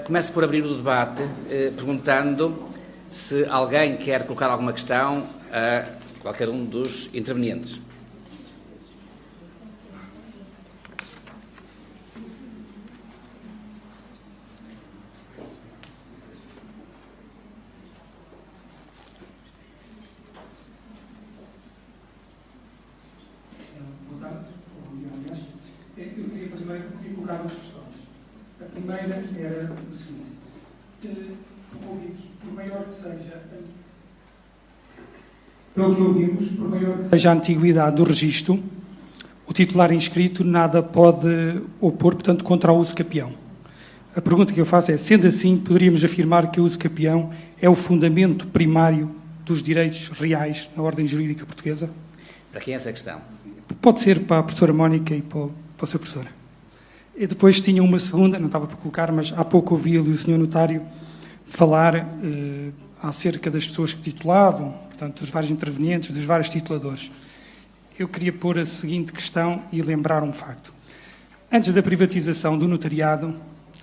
Começo por abrir o debate, perguntando se alguém quer colocar alguma questão a qualquer um dos intervenientes. Eu queria colocar duas questões. A primeira era o seguinte: por maior que seja, pelo que ouvimos, por maior que seja a antiguidade do registro, o titular inscrito nada pode opor, portanto, contra o uso capião. A pergunta que eu faço é: sendo assim, poderíamos afirmar que o uso capião é o fundamento primário dos direitos reais na ordem jurídica portuguesa? Para quem é essa questão? Pode ser para a professora Mónica e para o seu professor. E depois tinha uma segunda, não estava para colocar, mas há pouco ouvi o senhor notário falar acerca das pessoas que titulavam, portanto, dos vários intervenientes, dos vários tituladores. Eu queria pôr a seguinte questão e lembrar um facto. Antes da privatização do notariado,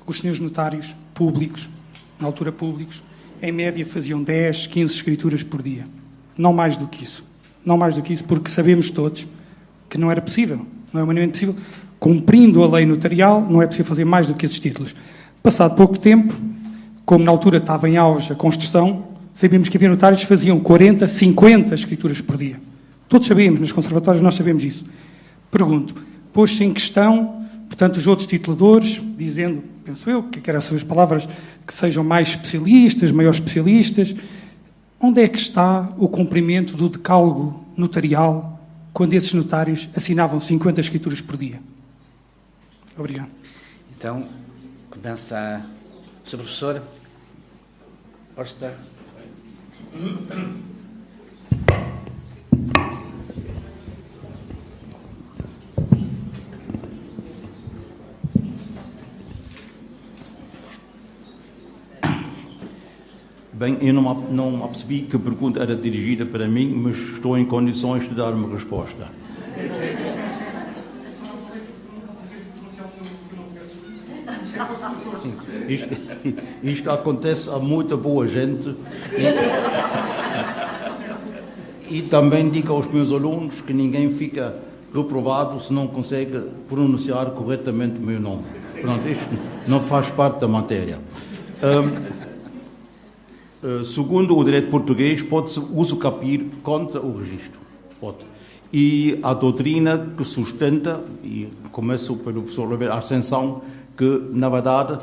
os senhores notários públicos, na altura públicos, em média faziam 10, 15 escrituras por dia. Não mais do que isso. Não mais do que isso, porque sabemos todos que não era possível. Não é humanamente possível. Cumprindo a lei notarial, não é possível fazer mais do que esses títulos. Passado pouco tempo, como na altura estava em auge a construção, sabíamos que havia notários que faziam 40, 50 escrituras por dia. Todos sabíamos, nos conservatórios nós sabemos isso. Pergunto, pôs-se em questão, portanto, os outros tituladores, dizendo, penso eu, que eram as suas palavras, que sejam mais especialistas, maiores especialistas. Onde é que está o cumprimento do decálogo notarial quando esses notários assinavam 50 escrituras por dia? Obrigado. Então, começa a sua professora. Orsta. Bem, eu não percebi que a pergunta era dirigida para mim, mas estou em condições de dar uma resposta. Isto acontece a muita boa gente e também digo aos meus alunos que ninguém fica reprovado se não consegue pronunciar corretamente o meu nome. Pronto, isto não faz parte da matéria. Segundo o direito português, pode-se usucapiar contra o registro. Pode. E a doutrina que sustenta, e começo pelo professor Oliveira Ascensão, que, na verdade,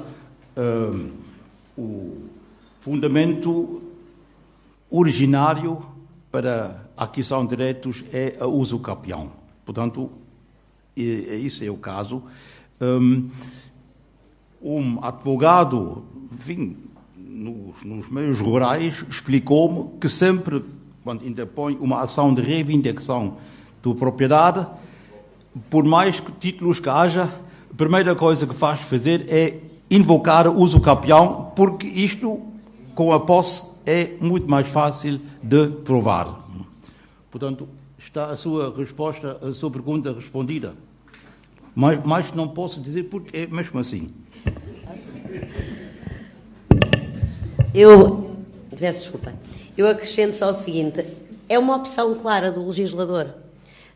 o fundamento originário para a aquisição de direitos é a usucapião. Portanto, isso é o caso. Um advogado, enfim, nos meios rurais, explicou-me que sempre, quando interpõe uma ação de reivindicação da propriedade, por mais títulos que haja, a primeira coisa que faz fazer é invocar o usucapião, porque isto, com a posse, é muito mais fácil de provar. Portanto, está a sua resposta, a sua pergunta respondida. Mas não posso dizer porque é mesmo assim. Peço desculpa. Eu acrescento só o seguinte: é uma opção clara do legislador.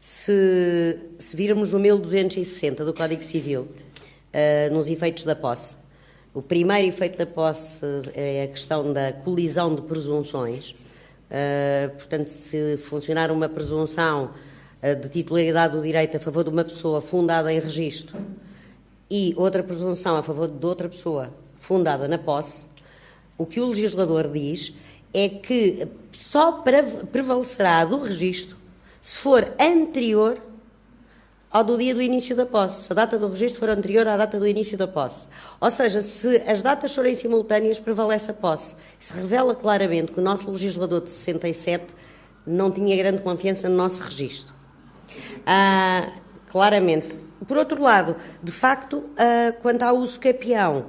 Se virmos no 1260 do Código Civil, nos efeitos da posse, o primeiro efeito da posse é a questão da colisão de presunções. Portanto, se funcionar uma presunção de titularidade do direito a favor de uma pessoa fundada em registro e outra presunção a favor de outra pessoa fundada na posse, o que o legislador diz é que só prevalecerá do registro se for anterior ao do dia do início da posse, se a data do registro for anterior à data do início da posse. Ou seja, se as datas forem simultâneas, prevalece a posse. Isso revela claramente que o nosso legislador de 67 não tinha grande confiança no nosso registro. Claramente. Por outro lado, de facto, quanto ao uso capião,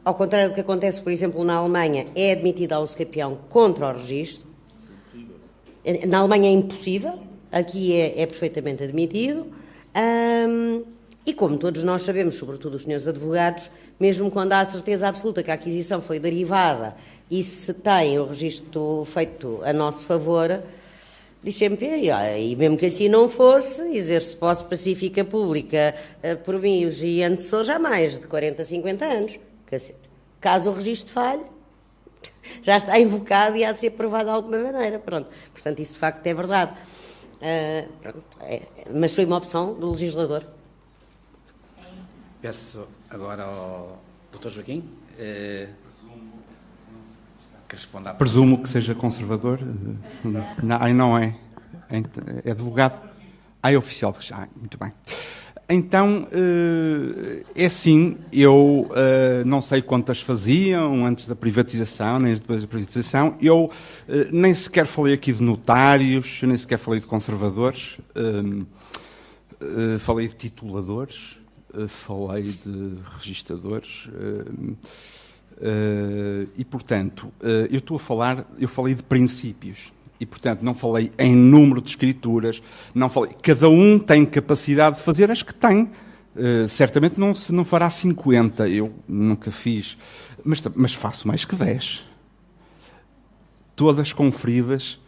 ao contrário do que acontece, por exemplo, na Alemanha, é admitido ao uso capião contra o registro. Na Alemanha é impossível, aqui é perfeitamente admitido. E como todos nós sabemos, sobretudo os senhores advogados, mesmo quando há a certeza absoluta que a aquisição foi derivada e se tem o registro feito a nosso favor, diz sempre, e mesmo que assim não fosse, exerce posse pacífica pública por mim e antecessores há mais de 40, 50 anos. Caso o registro falhe, já está invocado e há de ser provado de alguma maneira. Pronto. Portanto, isso de facto é verdade. Mas foi uma opção do legislador. Peço agora ao Dr. Joaquim que responda à pergunta. Presumo que seja conservador. Não é. É advogado. É oficial. Muito bem. Então, é assim, eu não sei quantas faziam antes da privatização, nem depois da privatização. Eu nem sequer falei aqui de notários, nem sequer falei de conservadores, falei de tituladores, falei de registradores e, portanto, eu falei de princípios. E, portanto, não falei em número de escrituras, não falei. Cada um tem capacidade de fazer as que tem. Certamente não fará 50, eu nunca fiz, mas faço mais que 10. Todas conferidas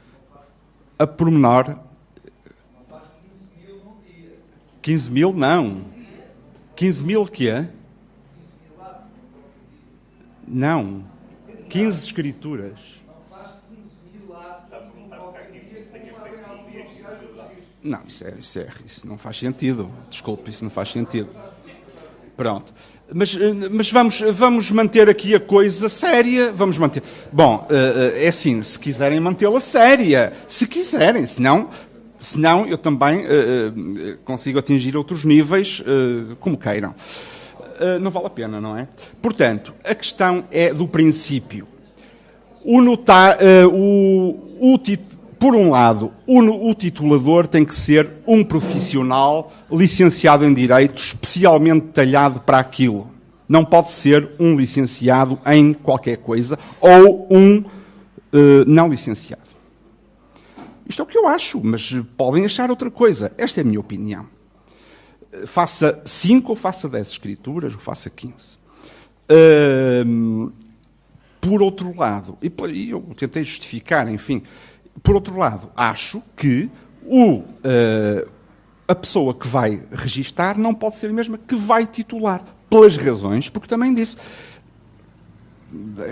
a pormenor. Não faz 15 mil num dia. 15 mil, não. 15 mil o quê? 15 mil atos. Não. 15 escrituras. Não, isso não faz sentido. Desculpe, isso não faz sentido. Pronto. Mas vamos manter aqui a coisa séria. Vamos manter. Bom, é assim, se quiserem mantê-la séria. Se quiserem, senão eu também consigo atingir outros níveis, como queiram. Não vale a pena, não é? Portanto, a questão é do princípio. Por um lado, o titulador tem que ser um profissional licenciado em Direito, especialmente talhado para aquilo. Não pode ser um licenciado em qualquer coisa ou um não licenciado. Isto é o que eu acho, mas podem achar outra coisa. Esta é a minha opinião. Faça 5 ou faça 10 escrituras ou faça 15. Por outro lado, e eu tentei justificar, enfim... Por outro lado, acho que a pessoa que vai registar não pode ser a mesma que vai titular, pelas razões, porque também disse.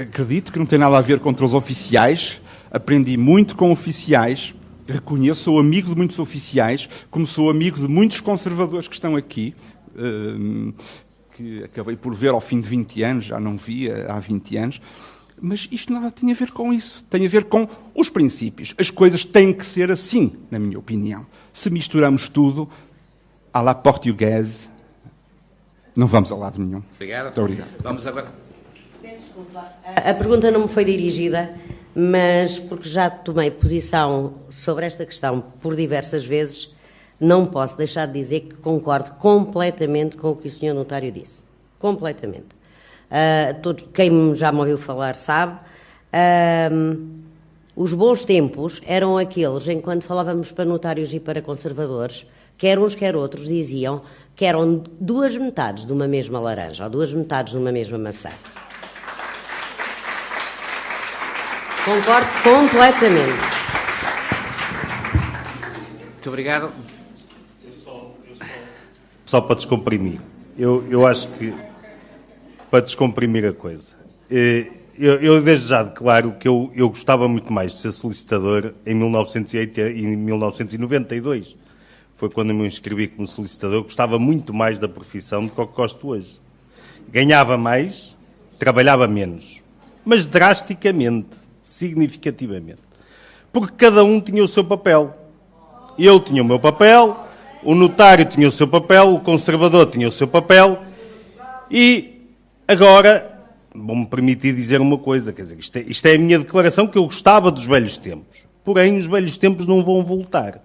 Acredito que não tem nada a ver contra os oficiais, aprendi muito com oficiais, reconheço, sou amigo de muitos oficiais, como sou amigo de muitos conservadores que estão aqui, que acabei por ver ao fim de 20 anos, já não via há 20 anos. Mas isto nada tem a ver com isso. Tem a ver com os princípios. As coisas têm que ser assim, na minha opinião. Se misturamos tudo, à la portuguesa, não vamos a lado nenhum. Obrigado. Muito obrigado. Vamos agora. Peço desculpa. A pergunta não me foi dirigida, mas porque já tomei posição sobre esta questão por diversas vezes, não posso deixar de dizer que concordo completamente com o que o Sr. Notário disse. Completamente. Quem já me ouviu falar sabe, os bons tempos eram aqueles em que, quando falávamos para notários e para conservadores, quer uns quer outros diziam que eram duas metades de uma mesma laranja ou duas metades de uma mesma maçã. Concordo completamente. Muito obrigado. Só para descomprimir. Eu acho que para descomprimir a coisa. Eu desde já declaro que eu gostava muito mais de ser solicitador em 1980 e 1992. Foi quando eu me inscrevi como solicitador. Gostava muito mais da profissão do que gosto hoje. Ganhava mais, trabalhava menos. Mas drasticamente, significativamente. Porque cada um tinha o seu papel. Eu tinha o meu papel, o notário tinha o seu papel, o conservador tinha o seu papel e... Agora, vou-me permitir dizer uma coisa, quer dizer, isto é a minha declaração, que eu gostava dos velhos tempos. Porém, os velhos tempos não vão voltar,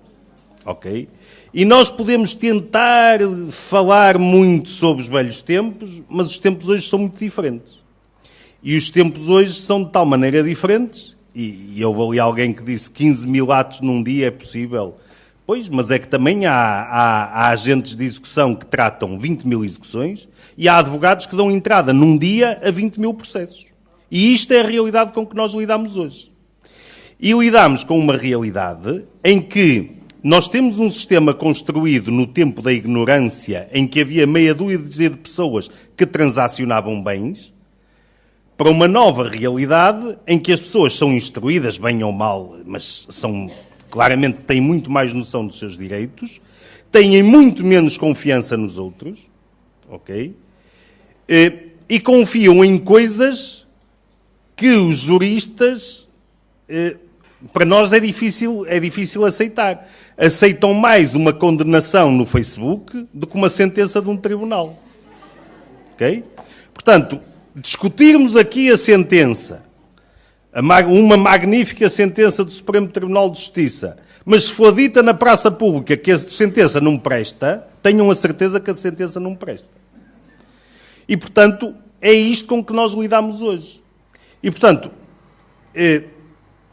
ok? E nós podemos tentar falar muito sobre os velhos tempos, mas os tempos hoje são muito diferentes. E os tempos hoje são de tal maneira diferentes, e houve ali alguém que disse 15 mil atos num dia é possível. Pois, mas é que também há agentes de execução que tratam 20 mil execuções e há advogados que dão entrada num dia a 20 mil processos. E isto é a realidade com que nós lidamos hoje. E lidamos com uma realidade em que nós temos um sistema construído no tempo da ignorância, em que havia meia dúzia de pessoas que transacionavam bens, para uma nova realidade em que as pessoas são instruídas, bem ou mal, mas claramente têm muito mais noção dos seus direitos, têm muito menos confiança nos outros, ok? E confiam em coisas que os juristas, para nós é difícil aceitar. Aceitam mais uma condenação no Facebook do que uma sentença de um tribunal. Ok? Portanto, discutirmos aqui a sentença, uma magnífica sentença do Supremo Tribunal de Justiça, mas se for dita na praça pública que a sentença não presta, tenham a certeza que a sentença não presta. E, portanto, é isto com que nós lidamos hoje. E, portanto,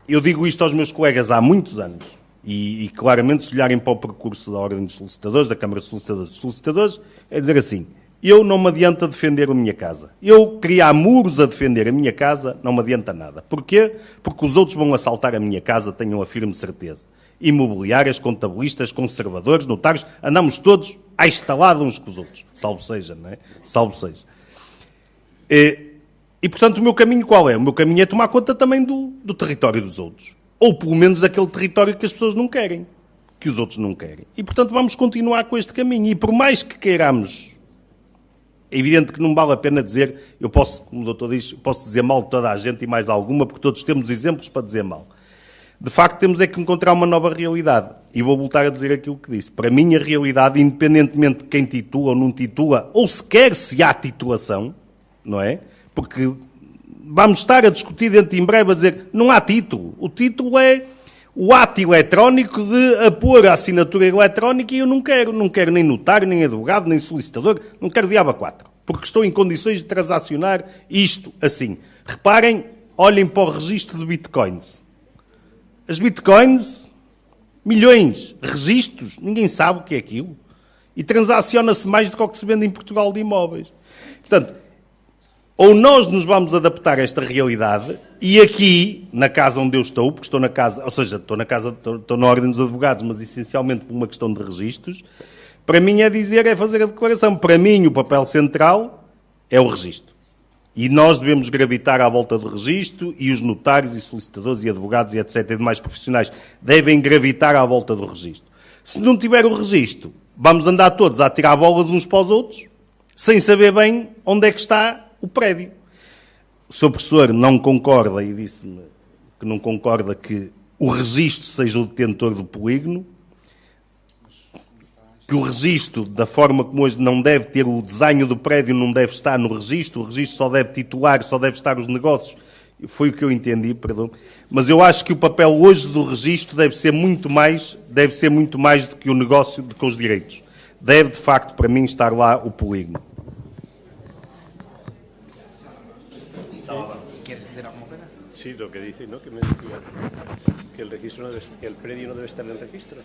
eu digo isto aos meus colegas há muitos anos, e claramente, se olharem para o percurso da Ordem dos Solicitadores, da Câmara de Solicitadores, é dizer assim, eu não me adianta defender a minha casa. Eu criar muros a defender a minha casa não me adianta nada. Porquê? Porque os outros vão assaltar a minha casa, tenham a firme certeza. Imobiliárias, contabilistas, conservadores, notários, andamos todos à estalada uns com os outros. Salvo seja, não é? Salvo seja. E, portanto, o meu caminho qual é? O meu caminho é tomar conta também do território dos outros. Ou, pelo menos, daquele território que as pessoas não querem. Que os outros não querem. E, portanto, vamos continuar com este caminho. E, por mais que queiramos, é evidente que não vale a pena dizer, eu posso, como o doutor diz, posso dizer mal de toda a gente e mais alguma, porque todos temos exemplos para dizer mal. De facto, temos é que encontrar uma nova realidade. E vou voltar a dizer aquilo que disse. Para mim, a realidade, independentemente de quem titula ou não titula, ou sequer se há titulação, não é? Porque vamos estar a discutir dentro em breve a dizer não há título. O título é o ato eletrónico de pôr a assinatura eletrónica e eu não quero nem notário, nem advogado, nem solicitador, não quero diabo a quatro, porque estou em condições de transacionar isto assim. Reparem, olhem para o registro de bitcoins. As bitcoins, milhões, registros, ninguém sabe o que é aquilo. E transaciona-se mais do que o que se vende em Portugal de imóveis. Portanto, ou nós nos vamos adaptar a esta realidade, e aqui, na casa onde eu estou, porque estou na casa, ou seja, estou na Ordem dos Advogados, mas essencialmente por uma questão de registros, para mim é fazer a declaração. Para mim, o papel central é o registro. E nós devemos gravitar à volta do registro, e os notários, e solicitadores, e advogados, e etc., e demais profissionais, devem gravitar à volta do registro. Se não tiver o registro, vamos andar todos a tirar bolas uns para os outros, sem saber bem onde é que está o prédio. O seu professor não concorda, e disse-me que não concorda que o registro seja o detentor do polígono, que o registro, da forma como hoje não deve ter o desenho do prédio, não deve estar no registro, o registro só deve titular, só deve estar os negócios. Foi o que eu entendi, perdão. Mas eu acho que o papel hoje do registro deve ser muito mais do que o negócio, do que os direitos. Deve, de facto, para mim, estar lá o polígono. Sí, lo que dice, ¿no? Que me decía que el registro que el predio no debe estar en el registro.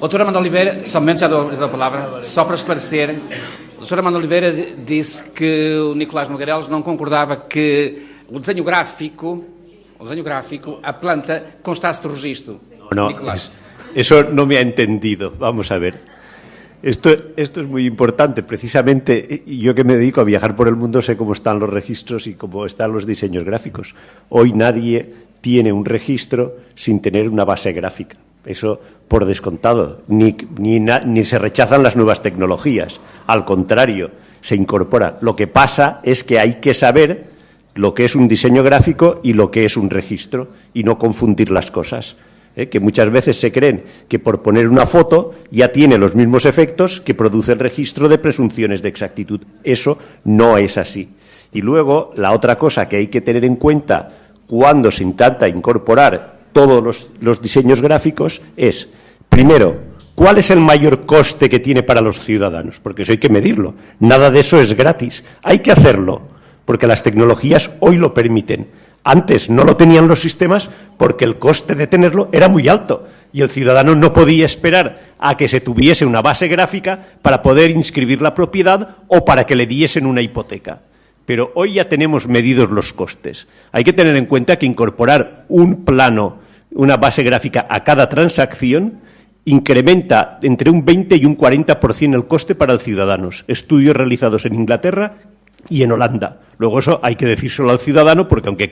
Doutor Armando Oliveira, somente já dou a palavra, só para esclarecer, o doutor Armando Oliveira disse que o Nicolás Nogueireles não concordava que o desenho gráfico, a planta, constasse de registro. No, eso no me ha entendido. Vamos a ver. Esto es muy importante. Precisamente yo que me dedico a viajar por el mundo sé cómo están los registros y cómo están los diseños gráficos. Hoy nadie tiene un registro sin tener una base gráfica. Eso por descontado. Ni se rechazan las nuevas tecnologías. Al contrario, se incorpora. Lo que pasa es que hay que saber lo que es un diseño gráfico y lo que es un registro y no confundir las cosas. Que muchas veces se creen que por poner una foto ya tiene los mismos efectos que produce el registro de presunciones de exactitud. Eso no es así. Y luego, la otra cosa que hay que tener en cuenta cuando se intenta incorporar todos los diseños gráficos es, primero, ¿cuál es el mayor coste que tiene para los ciudadanos? Porque eso hay que medirlo. Nada de eso es gratis. Hay que hacerlo, porque las tecnologías hoy lo permiten. Antes no lo tenían los sistemas porque el coste de tenerlo era muy alto y el ciudadano no podía esperar a que se tuviese una base gráfica para poder inscribir la propiedad o para que le diesen una hipoteca. Pero hoy ya tenemos medidos los costes. Hay que tener en cuenta que incorporar un plano, una base gráfica a cada transacción incrementa entre un 20 y un 40% el coste para los ciudadanos. Estudios realizados en Inglaterra y en Holanda. Luego eso hay que decírselo al ciudadano porque aunque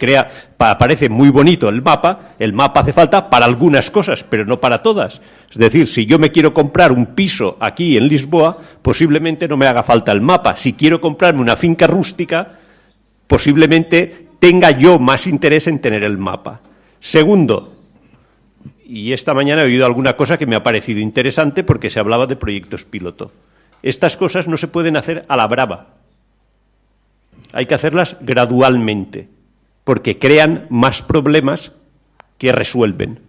parece muy bonito el mapa hace falta para algunas cosas, pero no para todas. Es decir, si yo me quiero comprar un piso aquí en Lisboa, posiblemente no me haga falta el mapa. Si quiero comprarme una finca rústica, posiblemente tenga yo más interés en tener el mapa. Segundo, y esta mañana he oído alguna cosa que me ha parecido interesante porque se hablaba de proyectos piloto. Estas cosas no se pueden hacer a la brava. Hay que hacerlas gradualmente, porque crean más problemas que resuelven.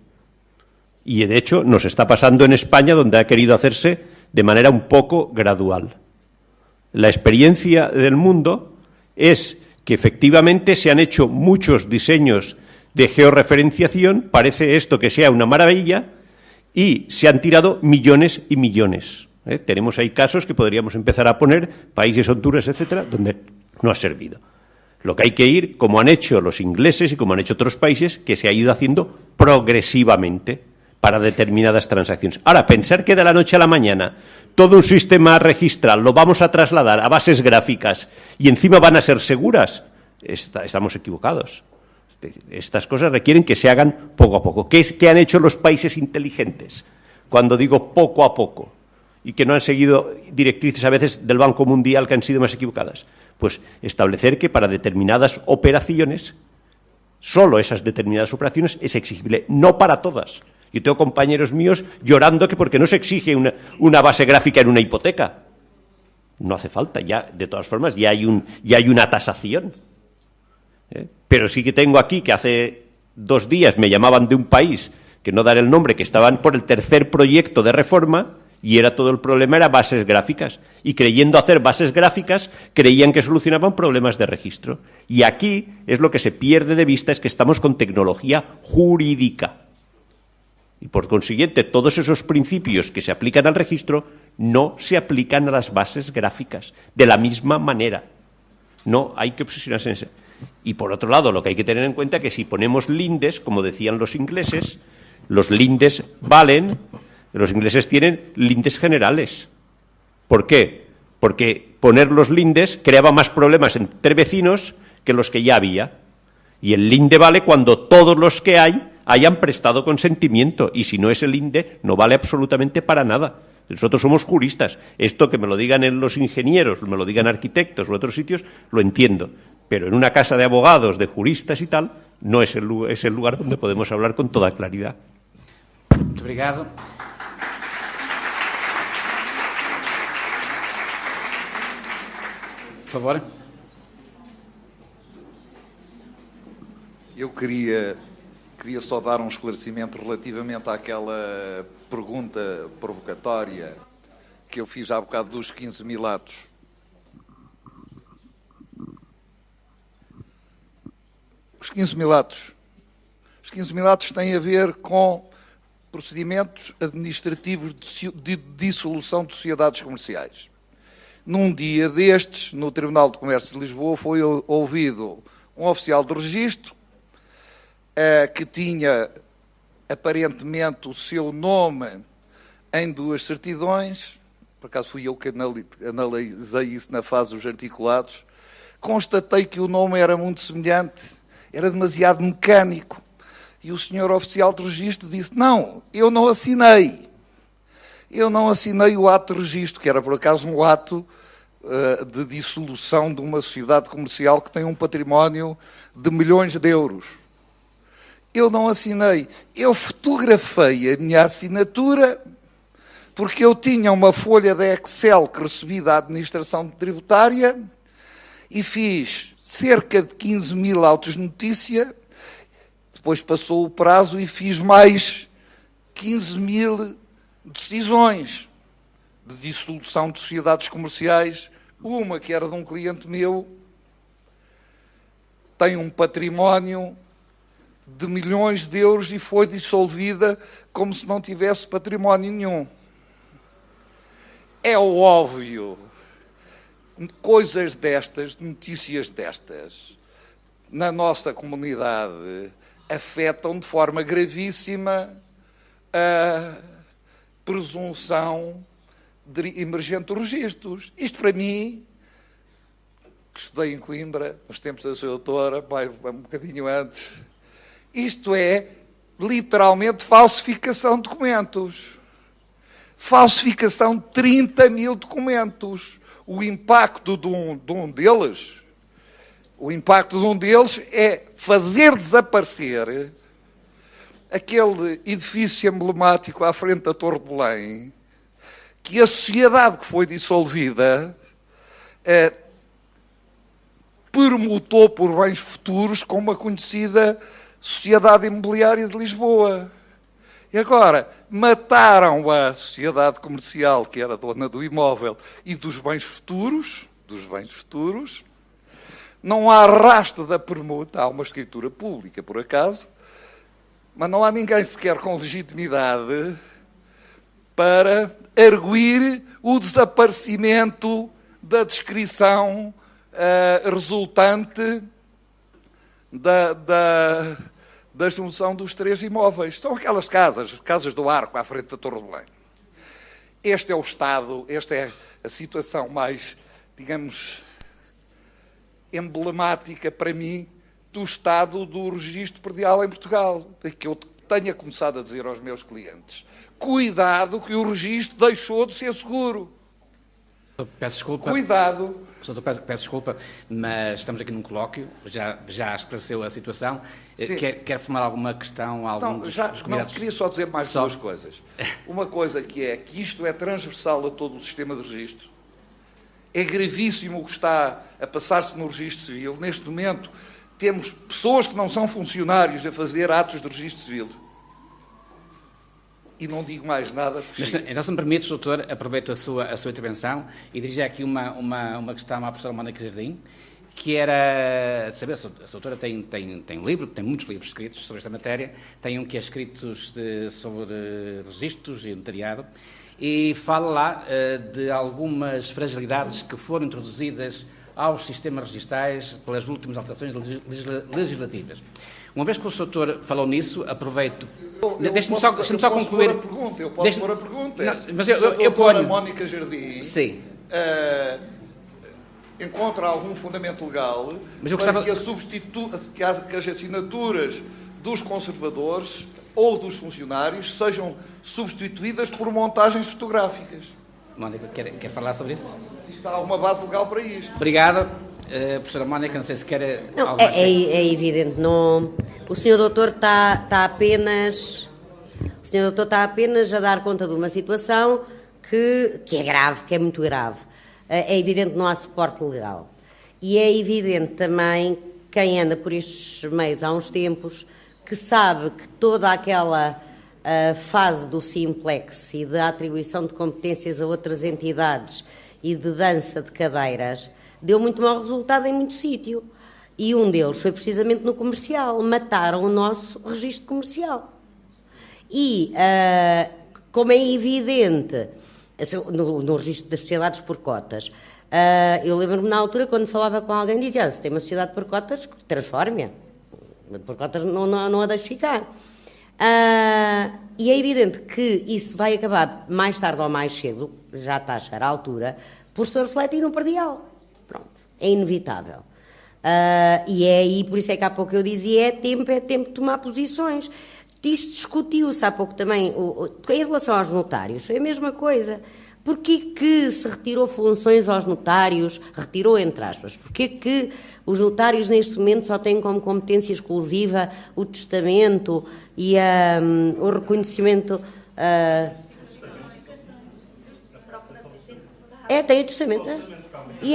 Y de hecho nos está pasando en España, donde ha querido hacerse de manera un poco gradual. La experiencia del mundo es que efectivamente se han hecho muchos diseños de georreferenciación, parece esto que sea una maravilla, y se han tirado millones y millones. Tenemos ahí casos que podríamos empezar a poner, países, Honduras, etcétera, donde no ha servido. Lo que hay que ir, como han hecho los ingleses y como han hecho otros países, que se ha ido haciendo progresivamente para determinadas transacciones. Ahora, pensar que de la noche a la mañana todo un sistema registral lo vamos a trasladar a bases gráficas y encima van a ser seguras, estamos equivocados. Estas cosas requieren que se hagan poco a poco. ¿Qué han hecho los países inteligentes? Cuando digo poco a poco, y que no han seguido directrices a veces del Banco Mundial que han sido más equivocadas. Pues establecer que para determinadas operaciones, solo esas determinadas operaciones es exigible, no para todas. Yo tengo compañeros míos llorando que porque no se exige una base gráfica en una hipoteca. No hace falta, ya de todas formas ya hay una tasación. Pero sí que tengo aquí que hace 2 días me llamaban de un país, que no daré el nombre, que estaban por el 3er proyecto de reforma. Y todo el problema era bases gráficas. Y creyendo hacer bases gráficas, creían que solucionaban problemas de registro. Y aquí es lo que se pierde de vista, es que estamos con tecnología jurídica. Y por consiguiente, todos esos principios que se aplican al registro no se aplican a las bases gráficas de la misma manera. No hay que obsesionarse en eso. Y por otro lado, lo que hay que tener en cuenta es que si ponemos lindes, como decían los ingleses, los lindes valen. Los ingleses tienen lindes generales. ¿Por qué? Porque poner los lindes creaba más problemas entre vecinos que los que ya había. Y el linde vale cuando todos los que hayan prestado consentimiento. Y si no es el linde, no vale absolutamente para nada. Nosotros somos juristas. Esto que me lo digan los ingenieros, me lo digan arquitectos u otros sitios, lo entiendo. Pero en una casa de abogados, de juristas y tal, no es el lugar donde podemos hablar con toda claridad. Muito obrigado. Por favor. Eu queria só dar um esclarecimento relativamente àquela pergunta provocatória que eu fiz há bocado dos 15.000 atos. Os 15.000 atos. Os 15.000 atos têm a ver com procedimentos administrativos de dissolução de sociedades comerciais. Num dia destes, no Tribunal de Comércio de Lisboa, foi ouvido um oficial de registro que tinha aparentemente o seu nome em 2 certidões, por acaso fui eu que analisei isso na fase dos articulados, constatei que o nome era muito semelhante, era demasiado mecânico, e o senhor oficial de registro disse, não, eu não assinei o ato de registro, que era por acaso um ato de dissolução de uma sociedade comercial que tem um património de milhões de euros. Eu não assinei. Eu fotografei a minha assinatura porque eu tinha uma folha de Excel que recebi da administração tributária e fiz cerca de 15.000 autos de notícia, depois passou o prazo e fiz mais 15.000 decisões de dissolução de sociedades comerciais, uma que era de um cliente meu, tem um património de milhões de euros e foi dissolvida como se não tivesse património nenhum. É óbvio, coisas destas, notícias destas, na nossa comunidade, afetam de forma gravíssima a presunção de emergente registros. Isto, para mim, que estudei em Coimbra, nos tempos da sua doutora, um bocadinho antes, isto é, literalmente, falsificação de documentos. Falsificação de 30 mil documentos. O impacto de um deles é fazer desaparecer aquele edifício emblemático à frente da Torre de Belém, que a sociedade que foi dissolvida permutou por bens futuros com uma conhecida Sociedade Imobiliária de Lisboa. E agora, mataram a sociedade comercial, que era dona do imóvel, e dos bens futuros, não há rastro da permuta, há uma escritura pública, por acaso, mas não há ninguém sequer com legitimidade para arguir o desaparecimento da descrição resultante da junção dos três imóveis. São aquelas casas do Arco, à frente da Torre de Belém. Este é o estado, esta é a situação mais, digamos, emblemática para mim do estado do registro predial em Portugal, que eu tenha começado a dizer aos meus clientes. Cuidado que o registro deixou de ser seguro. Peço desculpa. Cuidado. Peço desculpa, mas estamos aqui num colóquio, já esclareceu a situação. Quer formar alguma questão a algum dos convidados? Não, queria só dizer mais duas coisas. Uma coisa que é que isto é transversal a todo o sistema de registro. É gravíssimo o que está a passar-se no registro civil. Neste momento, temos pessoas que não são funcionários a fazer atos de registro civil. E não digo mais nada. Mas, então, se me permites, doutor, aproveito a sua intervenção e dirigir aqui uma questão à professora Mónica Jardim, que era de saber se a doutora tem livro, tem muitos livros escritos sobre esta matéria, tem um que é escrito sobre registros e notariado, e fala lá de algumas fragilidades que foram introduzidas aos sistemas registais pelas últimas alterações legislativas. Uma vez que o Sr. Doutor falou nisso, aproveito... Deixe-me só concluir... Eu posso pôr a pergunta. Não, mas eu ponho... A Mónica Jardim encontra algum fundamento legal para que as assinaturas dos conservadores ou dos funcionários sejam substituídas por montagens fotográficas. Mónica, quer falar sobre isso? Existe alguma base legal para isto? Obrigado. Professora Mónica, não sei se quer... Não, é evidente, não... O Sr. Doutor está apenas a dar conta de uma situação que é grave, que é muito grave. É evidente que não há suporte legal. E é evidente também, quem anda por estes meios há uns tempos, que sabe que toda aquela fase do simplex e da atribuição de competências a outras entidades e de dança de cadeiras deu muito mau resultado em muito sítio. E um deles foi precisamente no comercial. Mataram o nosso registro comercial. E, como é evidente, no registro das sociedades por cotas, eu lembro-me na altura, quando falava com alguém, dizia, se tem uma sociedade por cotas, transforme-a. Por cotas não a deixe ficar. E é evidente que isso vai acabar, mais tarde ou mais cedo, já está a chegar à altura, por se refletir no predial. Pronto, é inevitável. E é aí, por isso é que há pouco eu dizia, é tempo de tomar posições. Isto discutiu-se há pouco também, em relação aos notários, é a mesma coisa. Porquê que se retirou funções aos notários, retirou entre aspas, porquê que os notários neste momento só têm como competência exclusiva o testamento e o reconhecimento... tem o testamento, E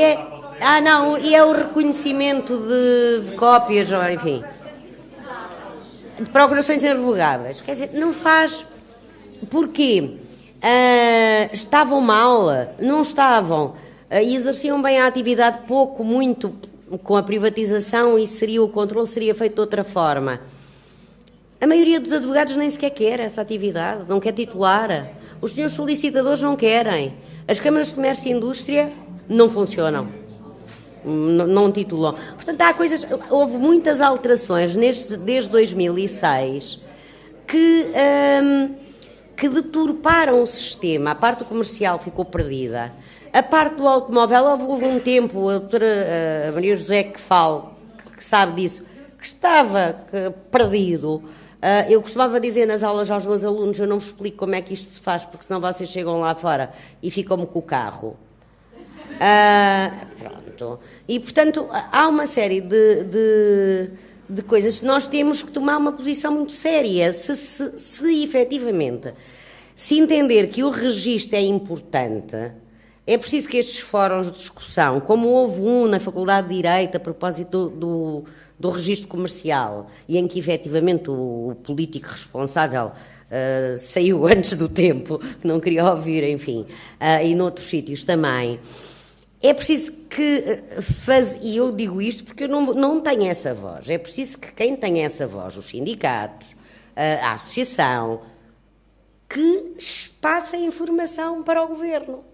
é o reconhecimento de cópias, enfim, de procurações irrevogáveis. Quer dizer, não faz... Porquê? Estavam mal? Não estavam? Exerciam bem a atividade pouco, muito? com a privatização e o controle seria feito de outra forma. A maioria dos advogados nem sequer quer essa atividade, não quer titular. Os senhores solicitadores não querem. As câmaras de comércio e indústria não funcionam. Não titulam. Portanto, houve muitas alterações desde 2006 que deturparam o sistema. A parte do comercial ficou perdida. A parte do automóvel, houve um tempo, a doutora Maria José que sabe disso, que estava perdido. Eu costumava dizer nas aulas aos meus alunos, eu não vos explico como é que isto se faz, porque senão vocês chegam lá fora e ficam-me com o carro. Pronto. E, portanto, há uma série de coisas que nós temos que tomar uma posição muito séria. Se efetivamente se entender que o registro é importante, é preciso que estes fóruns de discussão, como houve na Faculdade de Direito a propósito do registro comercial, e em que efetivamente o político responsável saiu antes do tempo, que não queria ouvir, enfim, e noutros sítios também. É preciso e eu digo isto porque eu não tenho essa voz, é preciso que quem tem essa voz, os sindicatos, a associação, que passem informação para o governo.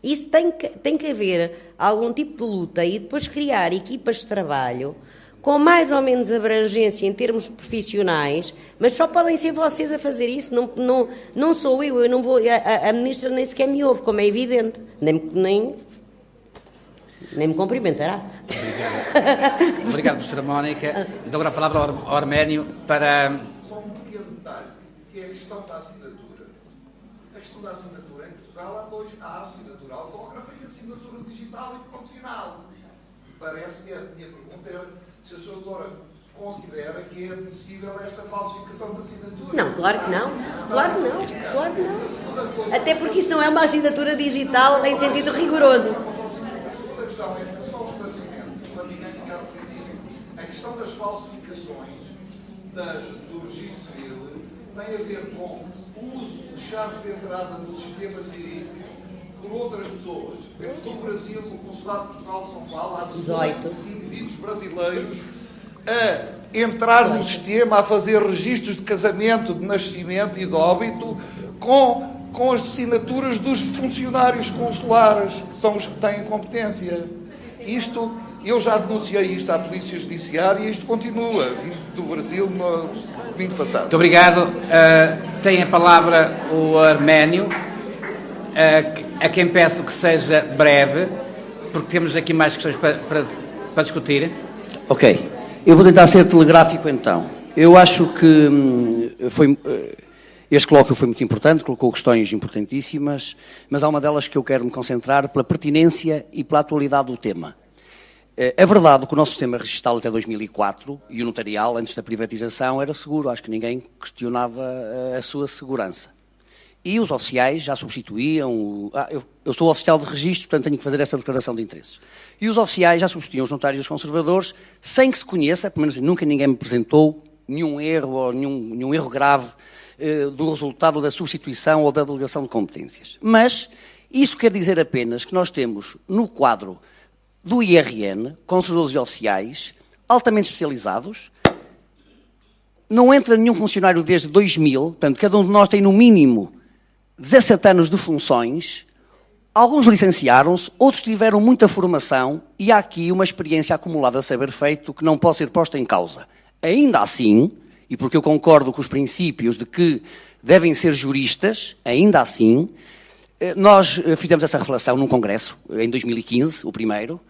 Isso tem que haver algum tipo de luta e depois criar equipas de trabalho com mais ou menos abrangência em termos profissionais, mas só podem ser vocês a fazer isso, não sou eu não vou, a ministra nem sequer me ouve, como é evidente, nem me cumprimentará. Obrigado, professora Mónica. Dou agora a palavra ao Arménio para... Só um pequeno detalhe, que é a questão da assinatura. A questão da assinatura, em Portugal há assinatura autógrafa e assinatura digital e ponto final. Parece que a minha pergunta é se a sua doutora considera que é admissível esta falsificação da assinatura. Não, claro que não. Claro que não. Até porque isso não é uma assinatura digital em sentido rigoroso. A segunda questão é só um esclarecimento, para ninguém ficar perdido. A questão das falsificações do registro civil tem a ver com o uso de chaves de entrada do sistema CIRI por outras pessoas. No Brasil, no Consulado de Portugal de São Paulo, há 18 indivíduos brasileiros a entrar no sistema, a fazer registros de casamento, de nascimento e de óbito com as assinaturas dos funcionários consulares, que são os que têm competência. Eu já denunciei isto à Polícia Judiciária e isto continua, vindo do Brasil no domingo passado. Muito obrigado. Tem a palavra o Arménio, a quem peço que seja breve, porque temos aqui mais questões para discutir. Ok. Eu vou tentar ser telegráfico então. Eu acho que este colóquio foi muito importante, colocou questões importantíssimas, mas há uma delas que eu quero me concentrar pela pertinência e pela atualidade do tema. É verdade que o nosso sistema registral até 2004 e o notarial, antes da privatização, era seguro. Acho que ninguém questionava a sua segurança. E os oficiais já substituíam... Eu sou oficial de registro, portanto tenho que fazer essa declaração de interesses. E os oficiais já substituíam os notários e os conservadores sem que se conheça, pelo menos nunca ninguém me apresentou nenhum erro ou nenhum erro grave do resultado da substituição ou da delegação de competências. Mas isso quer dizer apenas que nós temos no quadro do IRN, conservadores e oficiais, altamente especializados. Não entra nenhum funcionário desde 2000, portanto cada um de nós tem no mínimo 17 anos de funções, alguns licenciaram-se, outros tiveram muita formação e há aqui uma experiência acumulada a saber feito que não pode ser posta em causa. Ainda assim, e porque eu concordo com os princípios de que devem ser juristas, ainda assim, nós fizemos essa reflexão num congresso, em 2015, o primeiro.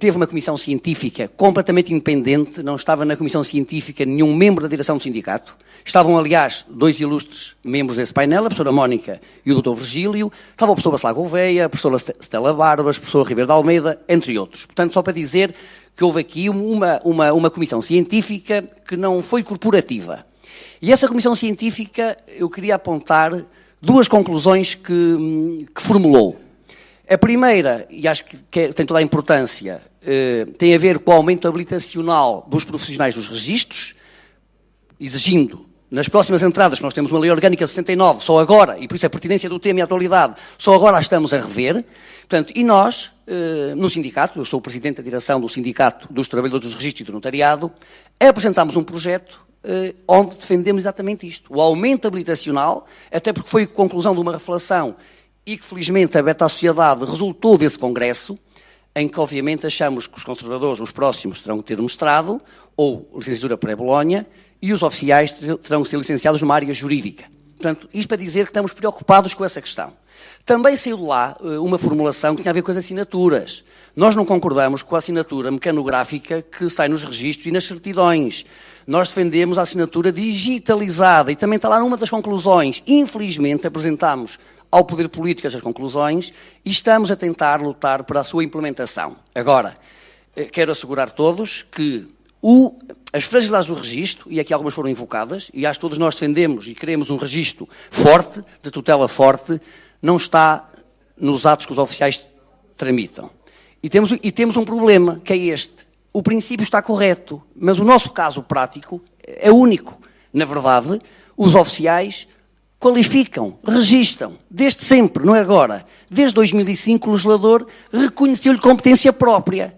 Teve uma comissão científica completamente independente, não estava na comissão científica nenhum membro da direção do sindicato. Estavam, aliás, dois ilustres membros desse painel, a professora Mónica e o doutor Virgílio, estava o professor Bacelar Gouveia, a professora Stella Barbas, a professora Ribeiro de Almeida, entre outros. Portanto, só para dizer que houve aqui uma comissão científica que não foi corporativa. E essa comissão científica, eu queria apontar duas conclusões que formulou. A primeira, e acho que tem toda a importância, tem a ver com o aumento habilitacional dos profissionais dos registros, exigindo, nas próximas entradas, que nós temos uma lei orgânica 69, só agora, e por isso a pertinência do tema e a atualidade, só agora a estamos a rever. Portanto, e nós, no sindicato, eu sou o presidente da direção do Sindicato dos Trabalhadores dos Registros e do Notariado, apresentámos um projeto onde defendemos exatamente isto, o aumento habitacional, até porque foi conclusão de uma reflexão e que felizmente aberta à sociedade resultou desse congresso, em que obviamente achamos que os conservadores, os próximos, terão que ter mestrado ou licenciatura pré-Bolonha e os oficiais terão que ser licenciados numa área jurídica. Portanto, isto para dizer que estamos preocupados com essa questão. Também saiu de lá uma formulação que tinha a ver com as assinaturas. Nós não concordamos com a assinatura mecanográfica que sai nos registros e nas certidões. Nós defendemos a assinatura digitalizada e também está lá numa das conclusões. Infelizmente, apresentámos ao poder político estas conclusões e estamos a tentar lutar para a sua implementação. Agora, quero assegurar todos que as fragilidades do registro, e aqui algumas foram invocadas, e acho que todos nós defendemos e queremos um registro forte, de tutela forte, não está nos atos que os oficiais tramitam. E temos um problema, que é este. O princípio está correto, mas o nosso caso prático é único. Na verdade, os oficiais qualificam, registam, desde sempre, não é agora. Desde 2005 o legislador reconheceu-lhe competência própria.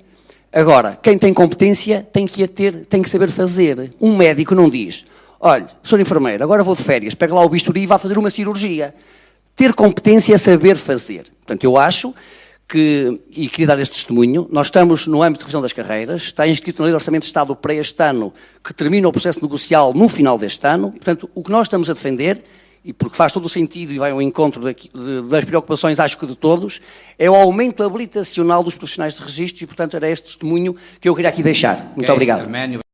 Agora, quem tem competência tem que saber fazer. Um médico não diz, olha, sou enfermeiro, agora vou de férias, pega lá o bisturi e vá fazer uma cirurgia. Ter competência é saber fazer. Portanto, eu acho que, e queria dar este testemunho, nós estamos no âmbito de revisão das carreiras, está inscrito na Lei de Orçamento de Estado para este ano, que termina o processo negocial no final deste ano. Portanto, o que nós estamos a defender, e porque faz todo o sentido e vai ao encontro das preocupações, acho que de todos, é o aumento habilitacional dos profissionais de registro e, portanto, era este testemunho que eu queria aqui deixar. Muito obrigado.